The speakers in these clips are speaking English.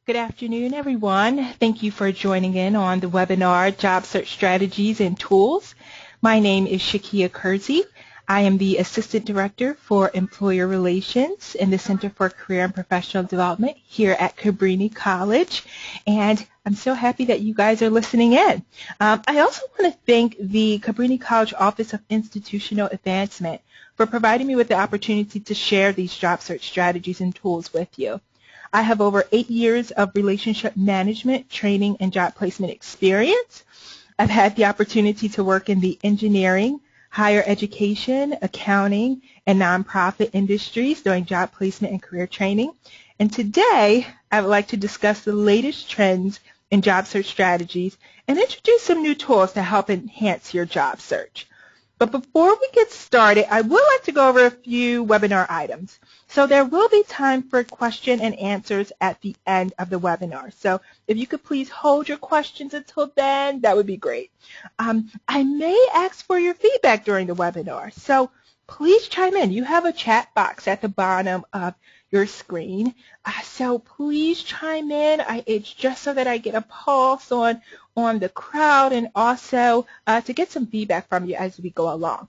Good afternoon, everyone. Thank you for joining in on the webinar, Job Search Strategies and Tools. My name is Shakeyia Kersey. I am the Assistant Director for Employer Relations in the Center for Career and Professional Development here at Cabrini College, and I'm so happy that you guys are listening in. I also want to thank the Cabrini College Office of Institutional Advancement for providing me with the opportunity to share these job search strategies and tools with you. I have over 8 years of relationship management, training, and job placement experience. I've had the opportunity to work in the engineering, higher education, accounting, and nonprofit industries doing job placement and career training. And today, I would like to discuss the latest trends in job search strategies and introduce some new tools to help enhance your job search. But before we get started, I would like to go over a few webinar items. So there will be time for question and answers at the end of the webinar. So if you could please hold your questions until then, that would be great. I may ask for your feedback during the webinar. So please chime in. You have a chat box at the bottom of your screen. So please chime in. It's just so that I get a pulse on the crowd and also to get some feedback from you as we go along.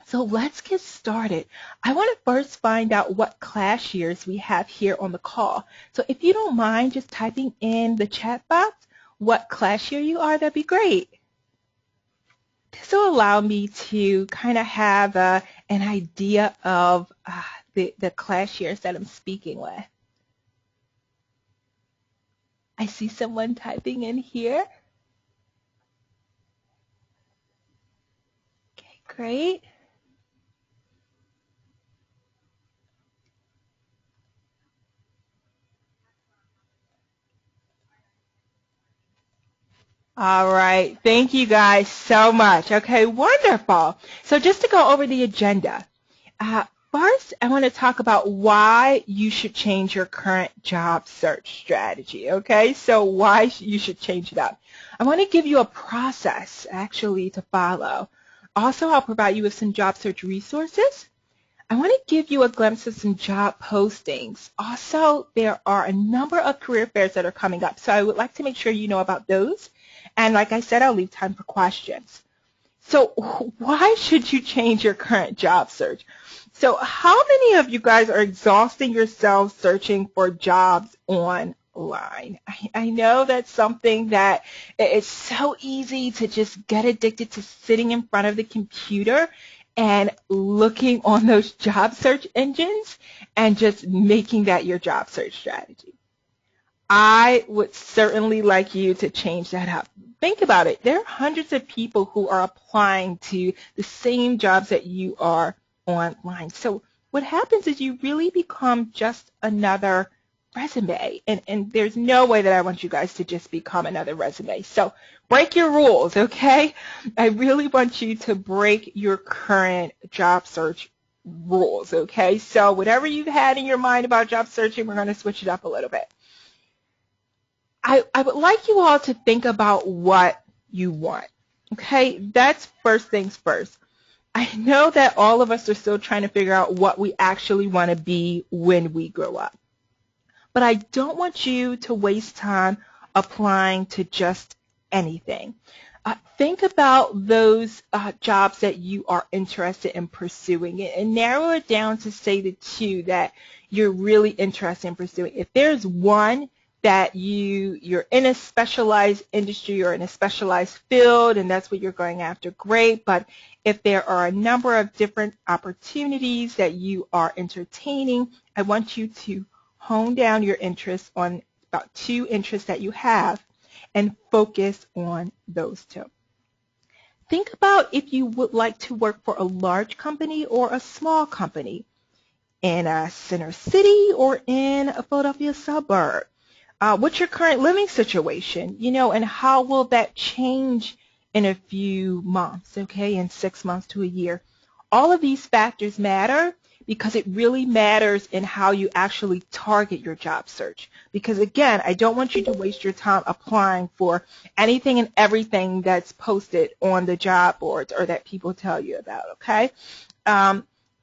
So let's get started. I want to first find out what class years we have here on the call. So if you don't mind just typing in the chat box what class year you are, that'd be great. This will allow me to kind of have an idea of the class years that I'm speaking with. I see someone typing in here. Okay, great. All right. Thank you guys so much. Okay, wonderful. So just to go over the agenda. First, I want to talk about why you should change your current job search strategy, okay? So why you should change it up. I want to give you a process, actually, to follow. Also, I'll provide you with some job search resources. I want to give you a glimpse of some job postings. Also, there are a number of career fairs that are coming up, so I would like to make sure you know about those. And like I said, I'll leave time for questions. So why should you change your current job search? So how many of you guys are exhausting yourselves searching for jobs online? I know that's something that it's so easy to just get addicted to sitting in front of the computer and looking on those job search engines and just making that your job search strategy. I would certainly like you to change that up. Think about it. There are hundreds of people who are applying to the same jobs that you are online. So what happens is you really become just another resume, and there's no way that I want you guys to just become another resume. So break your rules, okay? I really want you to break your current job search rules, okay? So whatever you've had in your mind about job searching, we're going to switch it up a little bit. I would like you all to think about what you want, okay? That's first things first. I know that all of us are still trying to figure out what we actually want to be when we grow up. But I don't want you to waste time applying to just anything. Think about those jobs that you are interested in pursuing and narrow it down to say the two that you're really interested in pursuing. If there's one that you're in a specialized industry or in a specialized field and that's what you're going after, great. But if there are a number of different opportunities that you are entertaining, I want you to hone down your interests on about 2 interests that you have and focus on those 2. Think about if you would like to work for a large company or a small company in a center city or in a Philadelphia suburb. What's your current living situation, and how will that change in a few months, okay, in 6 months to a year? All of these factors matter because it really matters in how you actually target your job search. Because, again, I don't want you to waste your time applying for anything and everything that's posted on the job boards or that people tell you about, okay?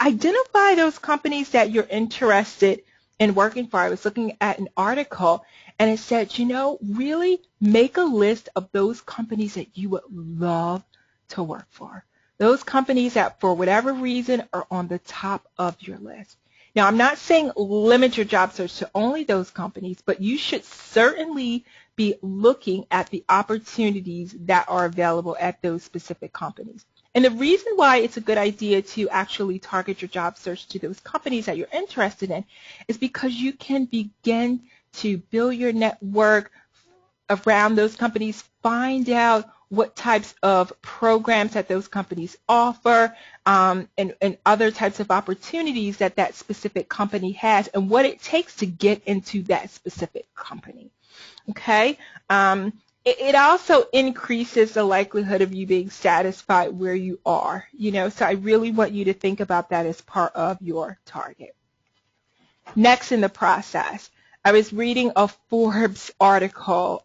Identify those companies that you're interested in working for, I was looking at an article, and it said, really make a list of those companies that you would love to work for. Those companies that, for whatever reason, are on the top of your list. Now, I'm not saying limit your job search to only those companies, but you should certainly be looking at the opportunities that are available at those specific companies. And the reason why it's a good idea to actually target your job search to those companies that you're interested in is because you can begin to build your network around those companies, find out what types of programs that those companies offer, and other types of opportunities that that specific company has, and what it takes to get into that specific company. Okay? It also increases the likelihood of you being satisfied where you are, so I really want you to think about that as part of your target. Next in the process, I was reading a Forbes article,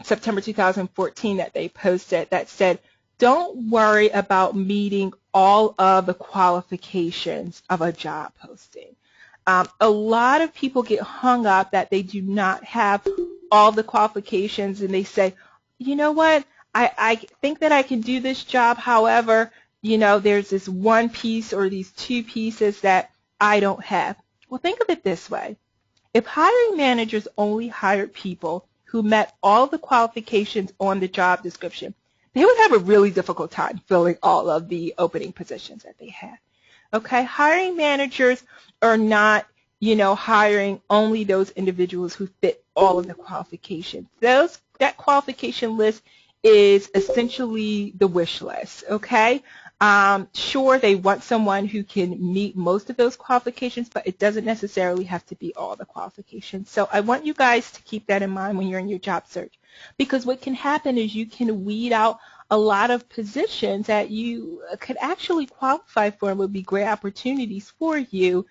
September 2014, that they posted that said, don't worry about meeting all of the qualifications of a job posting. A lot of people get hung up that they do not have all the qualifications, and they say, you know what, I think that I can do this job, however, there's this one piece or these two pieces that I don't have. Well, think of it this way. If hiring managers only hired people who met all the qualifications on the job description, they would have a really difficult time filling all of the opening positions that they have. Okay, hiring managers are not, hiring only those individuals who fit all of the qualifications. That qualification list is essentially the wish list, okay? Sure, they want someone who can meet most of those qualifications, but it doesn't necessarily have to be all the qualifications. So I want you guys to keep that in mind when you're in your job search, because what can happen is you can weed out a lot of positions that you could actually qualify for and would be great opportunities for you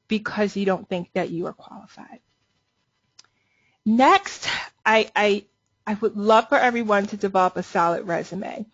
because you don't think that you are qualified. Next, I would love for everyone to develop a solid resume.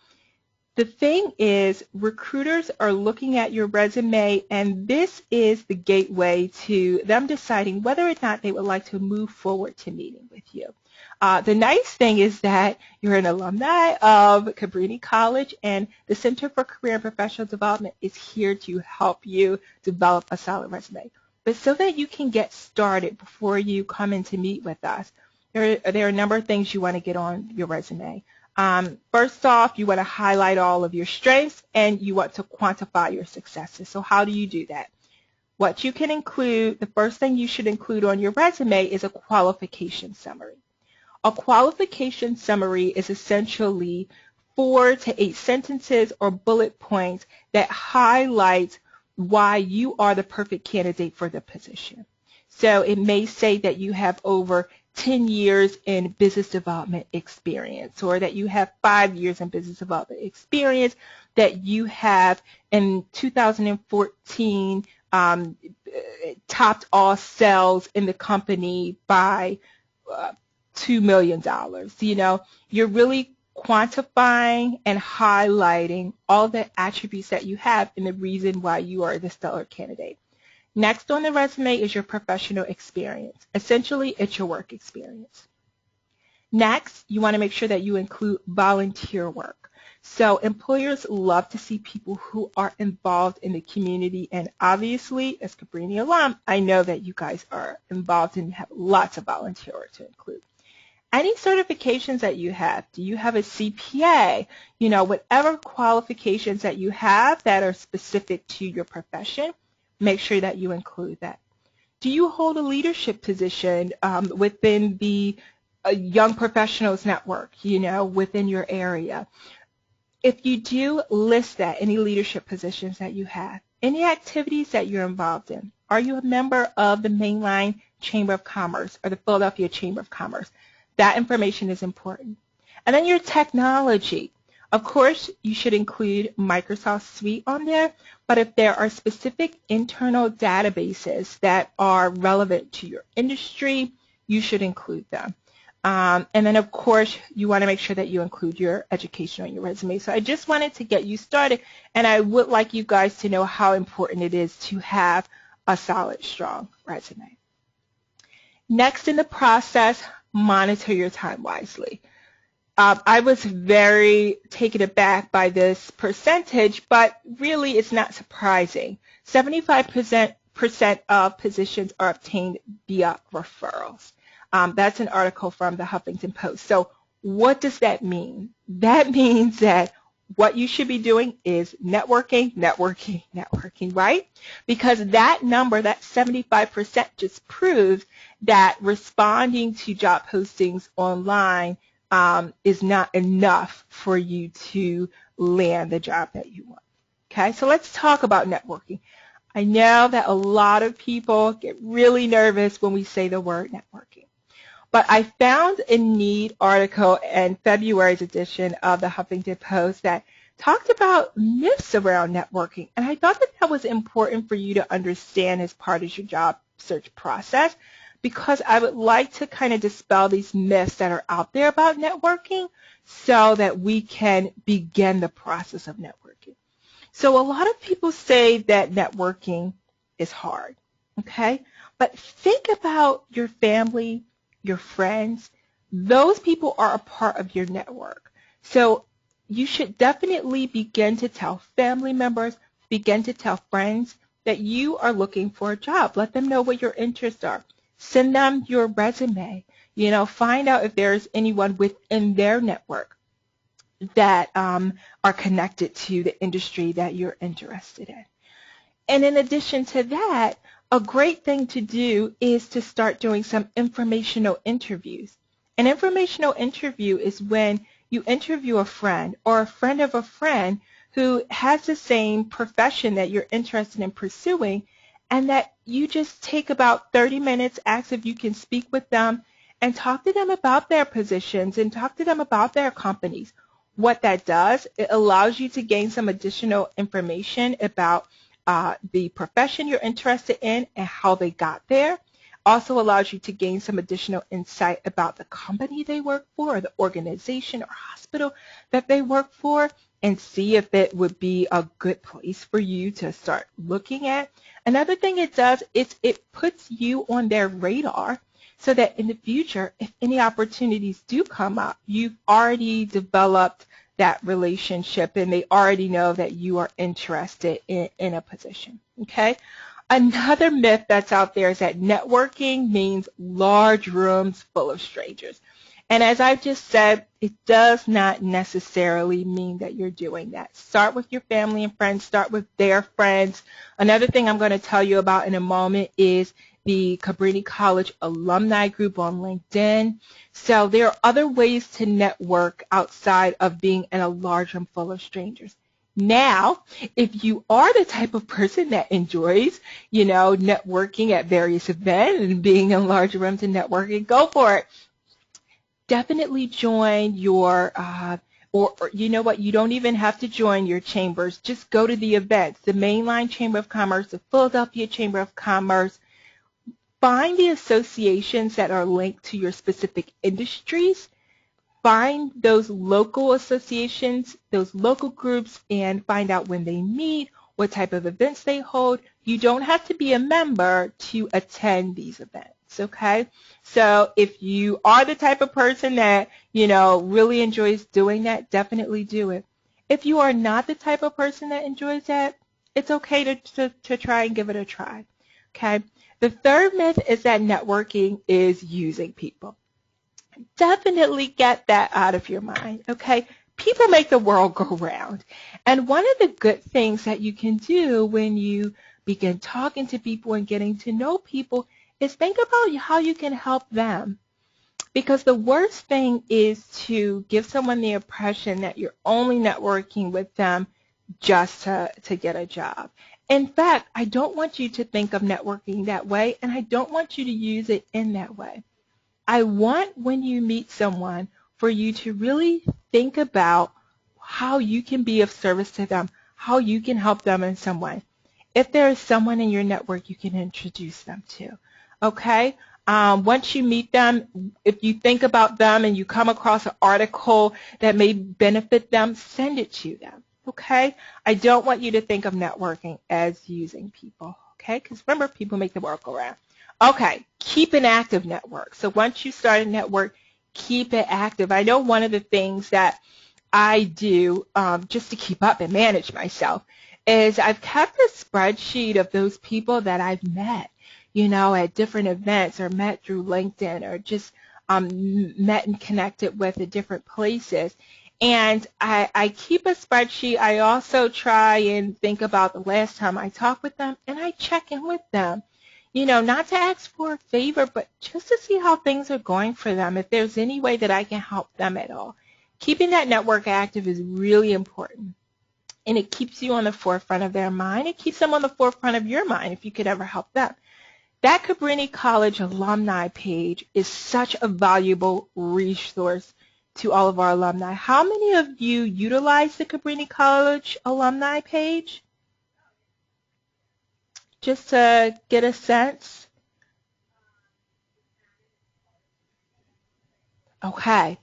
The thing is, recruiters are looking at your resume, and this is the gateway to them deciding whether or not they would like to move forward to meeting with you. The nice thing is that you're an alumni of Cabrini College, and the Center for Career and Professional Development is here to help you develop a solid resume. But so that you can get started before you come in to meet with us, there are a number of things you want to get on your resume. First off, you want to highlight all of your strengths, and you want to quantify your successes. So how do you do that? What you can include, the first thing you should include on your resume is a qualification summary. A qualification summary is essentially 4 to 8 sentences or bullet points that highlight why you are the perfect candidate for the position. So it may say that you have over 10 years in business development experience, or that you have 5 years in business development experience, that you have in 2014 topped all sales in the company by $2 million. You're really quantifying and highlighting all the attributes that you have and the reason why you are the stellar candidate. Next on the resume is your professional experience. Essentially, it's your work experience. Next, you want to make sure that you include volunteer work. So employers love to see people who are involved in the community, and obviously, as Cabrini alum, I know that you guys are involved and have lots of volunteer work to include. Any certifications that you have, do you have a CPA? Whatever qualifications that you have that are specific to your profession, make sure that you include that. Do you hold a leadership position within the Young Professionals Network, within your area? If you do, list that, any leadership positions that you have, any activities that you're involved in. Are you a member of the Mainline Chamber of Commerce or the Philadelphia Chamber of Commerce? That information is important. And then your technology. Of course, you should include Microsoft Suite on there, but if there are specific internal databases that are relevant to your industry, you should include them. And then, of course, you want to make sure that you include your education on your resume. So I just wanted to get you started, and I would like you guys to know how important it is to have a solid, strong resume. Next in the process, monitor your time wisely. I was very taken aback by this percentage, but really it's not surprising. 75% of positions are obtained via referrals. That's an article from the Huffington Post. So what does that mean? That means that what you should be doing is networking, networking, networking, right? Because that number, that 75%, just proves that responding to job postings online is not enough for you to land the job that you want. Okay, so let's talk about networking. I know that a lot of people get really nervous when we say the word networking. But I found a neat article in February's edition of the Huffington Post that talked about myths around networking. And I thought that that was important for you to understand as part of your job search process, because I would like to kind of dispel these myths that are out there about networking so that we can begin the process of networking. So a lot of people say that networking is hard, okay? But think about your family, your friends. Those people are a part of your network. So you should definitely begin to tell family members, begin to tell friends that you are looking for a job. Let them know what your interests are. Send them your resume. Find out if there's anyone within their network that are connected to the industry that you're interested in. And in addition to that, a great thing to do is to start doing some informational interviews. An informational interview is when you interview a friend or a friend of a friend who has the same profession that you're interested in pursuing, and that you just take about 30 minutes, ask if you can speak with them, and talk to them about their positions and talk to them about their companies. What that does, it allows you to gain some additional information about the profession you're interested in and how they got there. Also allows you to gain some additional insight about the company they work for or the organization or hospital that they work for, and see if it would be a good place for you to start looking at. Another thing it does is it puts you on their radar so that in the future, if any opportunities do come up, you've already developed that relationship and they already know that you are interested in a position, okay? Another myth that's out there is that networking means large rooms full of strangers. And as I've just said, it does not necessarily mean that you're doing that. Start with your family and friends. Start with their friends. Another thing I'm going to tell you about in a moment is the Cabrini College Alumni group on LinkedIn. So there are other ways to network outside of being in a large room full of strangers. Now, if you are the type of person that enjoys, networking at various events and being in large rooms and networking, go for it. Definitely join your, or you know what, you don't even have to join your chambers. Just go to the events, the Mainline Chamber of Commerce, the Philadelphia Chamber of Commerce. Find the associations that are linked to your specific industries. Find those local associations, those local groups, and find out when they meet, what type of events they hold. You don't have to be a member to attend these events, okay? So if you are the type of person that, really enjoys doing that, definitely do it. If you are not the type of person that enjoys that, it's okay to try and give it a try, okay? The third myth is that networking is using people. Definitely get that out of your mind, okay? People make the world go round. And one of the good things that you can do when you begin talking to people and getting to know people is think about how you can help them. Because the worst thing is to give someone the impression that you're only networking with them just to get a job. In fact, I don't want you to think of networking that way, and I don't want you to use it in that way. I want when you meet someone for you to really think about how you can be of service to them, how you can help them in some way. If there is someone in your network you can introduce them to, okay? Once you meet them, if you think about them and you come across an article that may benefit them, send it to them, okay? I don't want you to think of networking as using people, okay? Because remember, people make the world go round. Okay, keep an active network. So once you start a network, keep it active. I know one of the things that I do just to keep up and manage myself is I've kept a spreadsheet of those people that I've met, at different events or met through LinkedIn or just met and connected with at different places. And I keep a spreadsheet. I also try and think about the last time I talked with them, and I check in with them. Not to ask for a favor, but just to see how things are going for them, if there's any way that I can help them at all. Keeping that network active is really important, and it keeps you on the forefront of their mind. It keeps them on the forefront of your mind if you could ever help them. That Cabrini College alumni page is such a valuable resource to all of our alumni. How many of you utilize the Cabrini College alumni page? Just to get a sense. Okay.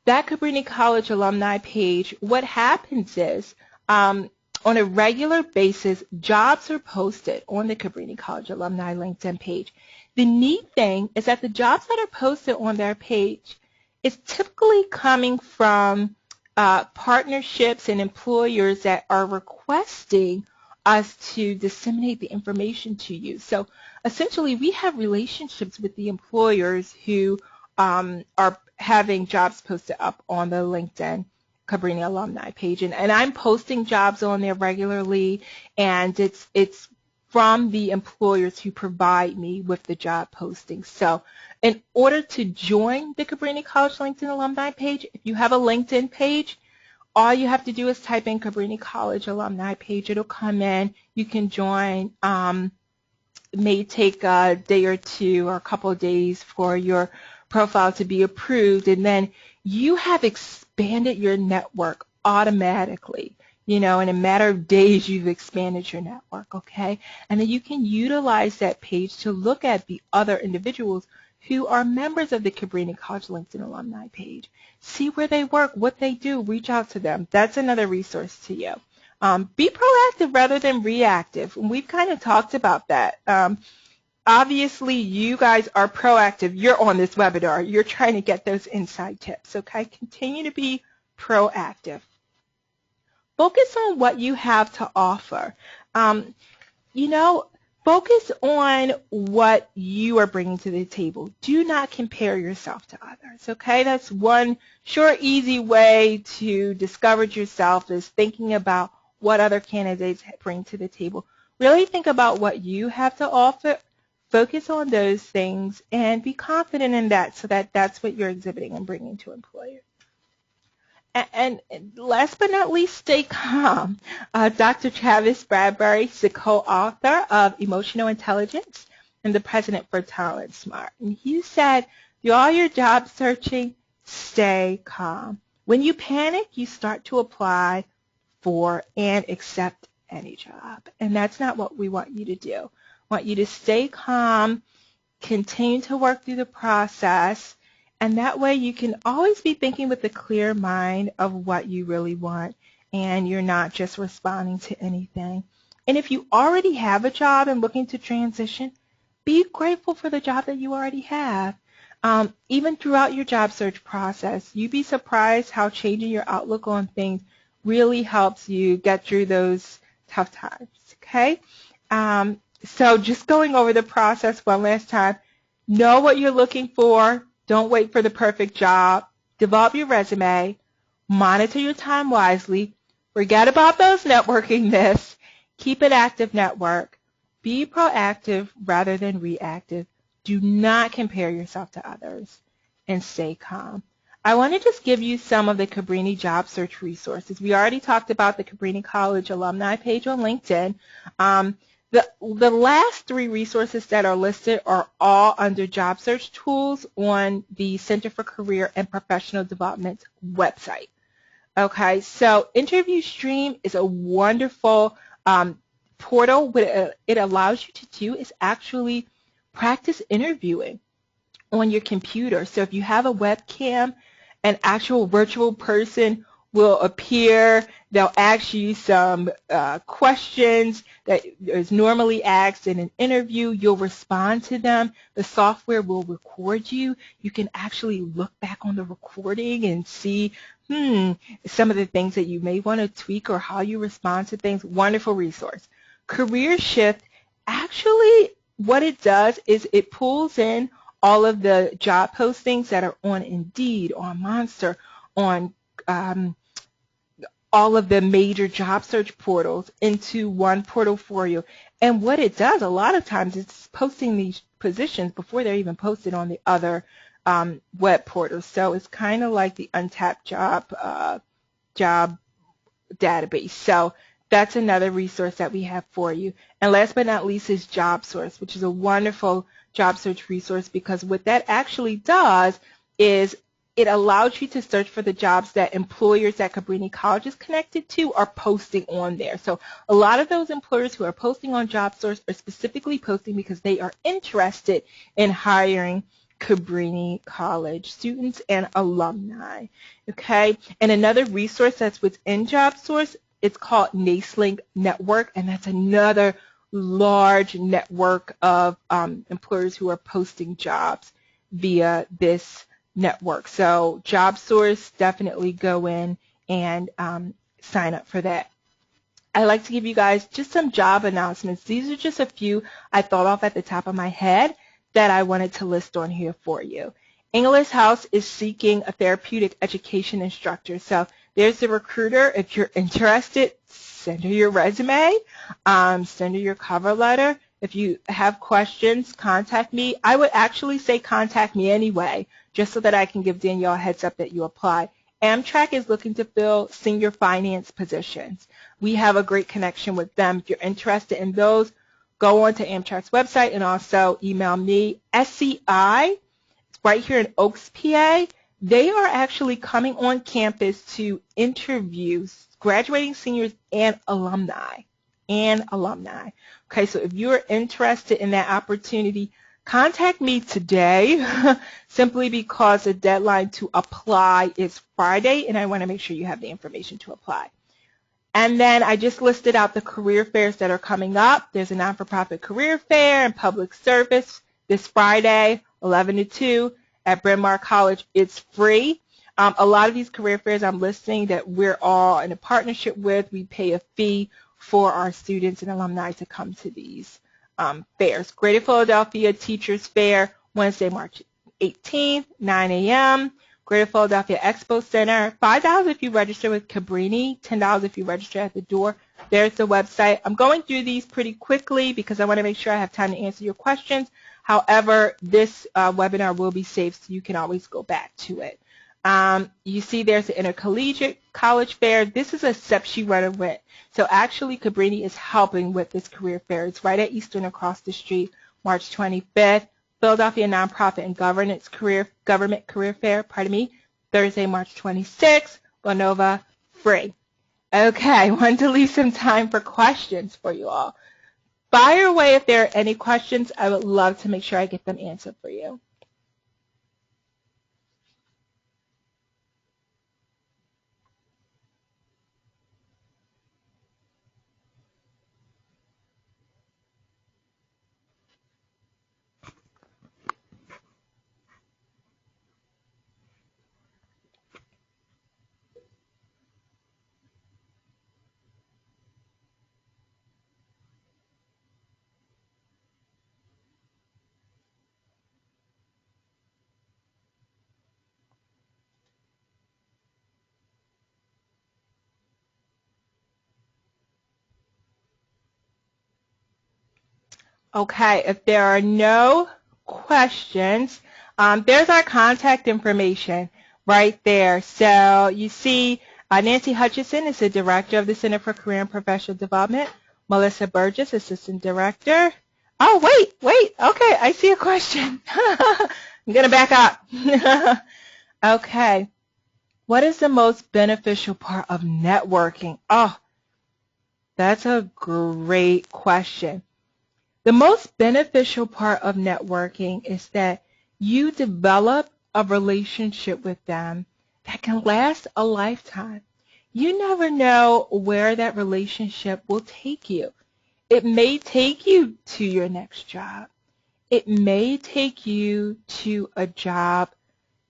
That Cabrini College alumni page, what happens is on a regular basis, jobs are posted on the Cabrini College alumni LinkedIn page. The neat thing is that the jobs that are posted on their page is typically coming from partnerships and employers that are requesting us to disseminate the information to you. So essentially, we have relationships with the employers who are having jobs posted up on the LinkedIn Cabrini alumni page, and I'm posting jobs on there regularly, and it's from the employers who provide me with the job postings. So in order to join the Cabrini College LinkedIn alumni page, if you have a LinkedIn page, all you have to do is type in Cabrini College alumni page. It'll come in. You can join. It may take a day or two or a couple of days for your profile to be approved, and then you have expanded your network automatically. In a matter of days, you've expanded your network, okay? And then you can utilize that page to look at the other individuals who are members of the Cabrini College LinkedIn alumni page. See where they work, what they do, reach out to them. That's another resource to you. Be proactive rather than reactive. And we've kind of talked about that. Obviously, you guys are proactive. You're on this webinar. You're trying to get those inside tips, okay? Continue to be proactive. Focus on what you have to offer. Focus on what you are bringing to the table. Do not compare yourself to others, okay? That's one sure, easy way to discover yourself is thinking about what other candidates bring to the table. Really think about what you have to offer. Focus on those things and be confident in that so that that's what you're exhibiting and bringing to employers. And last but not least, stay calm. Dr. Travis Bradbury is the co-author of Emotional Intelligence and the president for Talent Smart. And he said, through all your job searching, stay calm. When you panic, you start to apply for and accept any job. And that's not what we want you to do. We want you to stay calm, continue to work through the process, and that way you can always be thinking with a clear mind of what you really want, and you're not just responding to anything. And if you already have a job and looking to transition, be grateful for the job that you already have. Even throughout your job search process, you'd be surprised how changing your outlook on things really helps you get through those tough times, okay? So just going over the process one last time, know what you're looking for. Don't wait for the perfect job. Develop your resume. Monitor your time wisely. Forget about those networking myths. Keep an active network. Be proactive rather than reactive. Do not compare yourself to others. And stay calm. I want to just give you some of the Cabrini job search resources. We already talked about the Cabrini College alumni page on LinkedIn. The last three resources that are listed are all under job search tools on the Center for Career and Professional Development website. Okay, so Interview Stream is a wonderful portal. What it allows you to do is actually practice interviewing on your computer. So if you have a webcam, an actual virtual person will appear They'll ask you some questions that is normally asked in an interview. You'll respond to them. The software will record you. You can actually look back on the recording and see some of the things that you may want to tweak or how you respond to things. Wonderful resource. Career Shift, actually what it does is it pulls in all of the job postings that are on Indeed, on Monster, on all of the major job search portals into one portal for you. And what it does, a lot of times, it's posting these positions before they're even posted on the other web portals. So it's kind of like the untapped job database. So that's another resource that we have for you. And last but not least is JobSource, which is a wonderful job search resource, because what that actually does is it allows you to search for the jobs that employers that Cabrini College is connected to are posting on there. So a lot of those employers who are posting on JobSource are specifically posting because they are interested in hiring Cabrini College students and alumni. Okay, and another resource that's within JobSource, it's called Nacelink Network, and that's another large network of employers who are posting jobs via this network. So JobSource, definitely go in and sign up for that. I like to give you guys just some job announcements. These are just a few I thought off at the top of my head that I wanted to list on here for you. English House is seeking a therapeutic education instructor. So there's the recruiter. If you're interested, send her your resume, send her your cover letter. If you have questions, contact me. I would actually say contact me anyway, just so that I can give Danielle a heads up that you apply. Amtrak is looking to fill senior finance positions. We have a great connection with them. If you're interested in those, go on to Amtrak's website and also email me. SCI, it's right here in Oaks, PA. They are actually coming on campus to interview graduating seniors and alumni. Okay, so if you're interested in that opportunity, contact me today simply because the deadline to apply is Friday, and I want to make sure you have the information to apply. And then I just listed out the career fairs that are coming up. There's a non-for-profit career fair and public service this Friday, 11 to 2 at Bryn Mawr College. It's free. A lot of these career fairs I'm listing that we're all in a partnership with, we pay a fee for our students and alumni to come to these fairs. Greater Philadelphia Teachers Fair, Wednesday, March 18th, 9 a.m. Greater Philadelphia Expo Center, $5 if you register with Cabrini, $10 if you register at the door. There's the website. I'm going through these pretty quickly because I want to make sure I have time to answer your questions. However, this webinar will be saved, so you can always go back to it. You see there's the Intercollegiate College Fair. This is a SEPSHE run event. So actually Cabrini is helping with this career fair. It's right at Eastern across the street, March 25th. Philadelphia Nonprofit and Government Career Fair, Thursday, March 26th. Villanova, free. Okay, I wanted to leave some time for questions for you all. Fire away if there are any questions. I would love to make sure I get them answered for you. Okay, if there are no questions, there's our contact information right there. So you see Nancy Hutchison is the Director of the Center for Career and Professional Development. Melissa Burgess, Assistant Director. Oh, wait. Okay, I see a question. I'm going to back up. Okay. What is the most beneficial part of networking? Oh, that's a great question. The most beneficial part of networking is that you develop a relationship with them that can last a lifetime. you never know where that relationship will take you. It may take you to your next job. It may take you to a job,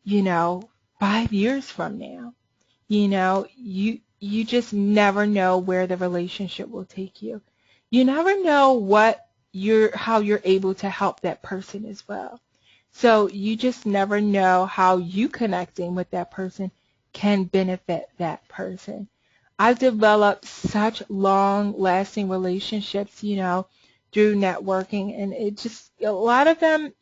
5 years from now. You just never know where the relationship will take you. You never know how you're able to help that person as well. So you just never know how you connecting with that person can benefit that person. I've developed such long-lasting relationships, through networking, and it just, a lot of them,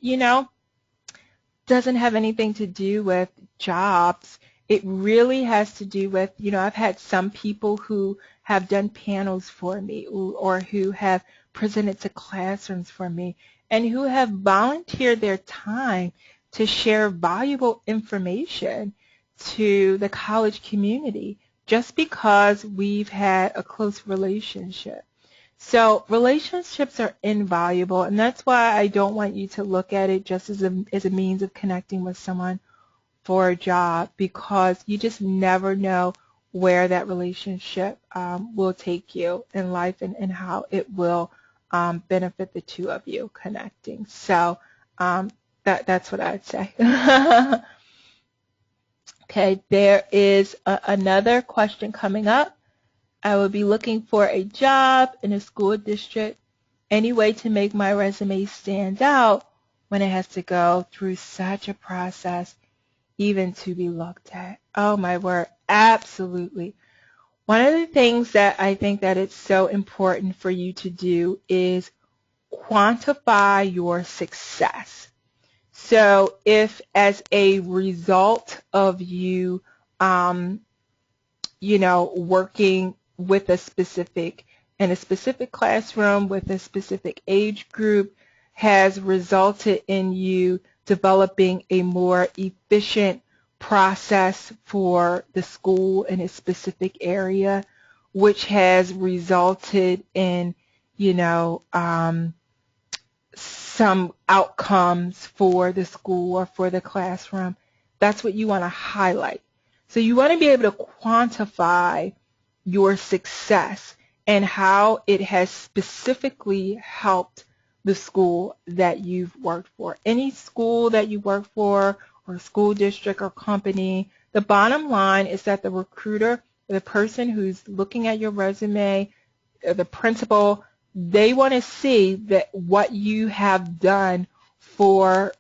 doesn't have anything to do with jobs. It really has to do with, I've had some people who have done panels for me or who have presented to classrooms for me and who have volunteered their time to share valuable information to the college community just because we've had a close relationship. So relationships are invaluable, and that's why I don't want you to look at it just as a means of connecting with someone for a job, because you just never know where that relationship will take you in life and how it will benefit the two of you connecting. So that's what I'd say. Okay, there is another question coming up. I will be looking for a job in a school district. Any way to make my resume stand out when it has to go through such a process, even to be looked at? Oh my word, absolutely. One of the things that I think that it's so important for you to do is quantify your success. So if as a result of you, working with in a specific classroom with a specific age group has resulted in you developing a more efficient process for the school in a specific area, which has resulted in, some outcomes for the school or for the classroom. That's what you want to highlight. So you want to be able to quantify your success and how it has specifically helped the school that you've worked for. Any school that you work for or school district or company, the bottom line is that the recruiter, the person who's looking at your resume, the principal, they want to see that what you have done for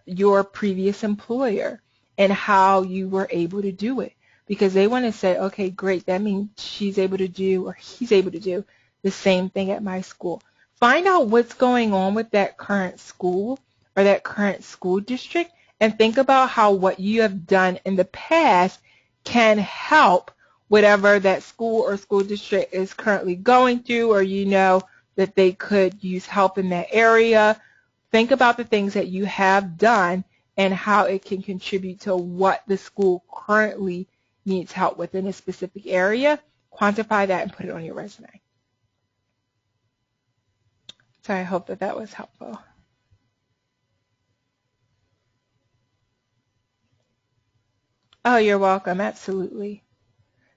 your previous employer and how you were able to do it. Because they want to say, okay, great, that means she's able to do or he's able to do the same thing at my school. Find out what's going on with that current school or that current school district and think about how what you have done in the past can help whatever that school or school district is currently going through, or that they could use help in that area. Think about the things that you have done and how it can contribute to what the school currently needs help with in a specific area. Quantify that and put it on your resume. So I hope that was helpful. Oh, you're welcome. Absolutely.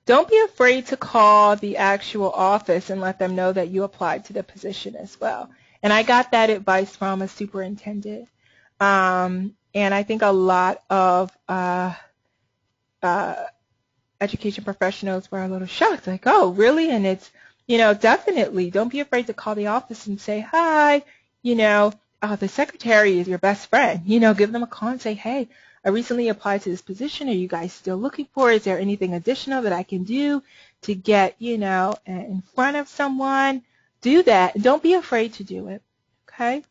Don't be afraid to call the actual office and let them know that you applied to the position as well. And I got that advice from a superintendent. And I think a lot of education professionals were a little shocked, like, oh, really? And it's, definitely don't be afraid to call the office and say, hi, the secretary is your best friend. Give them a call and say, hey, I recently applied to this position. Are you guys still looking for it? Is there anything additional that I can do to get, in front of someone? Do that. Don't be afraid to do it, okay?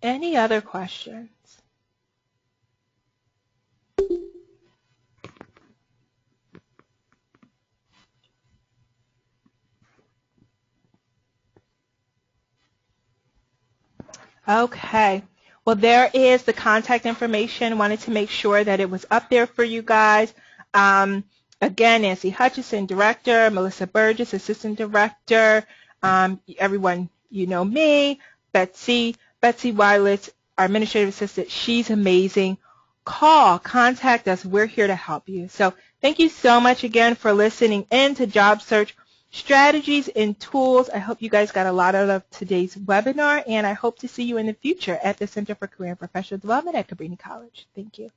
Any other questions? Okay. Well, there is the contact information. Wanted to make sure that it was up there for you guys. Again, Nancy Hutchison, Director, Melissa Burgess, Assistant Director, everyone, me, Betsy Wiley, our administrative assistant. She's amazing. Contact us. We're here to help you. So thank you so much again for listening in to Job Search Strategies and Tools. I hope you guys got a lot out of today's webinar, and I hope to see you in the future at the Center for Career and Professional Development at Cabrini College. Thank you.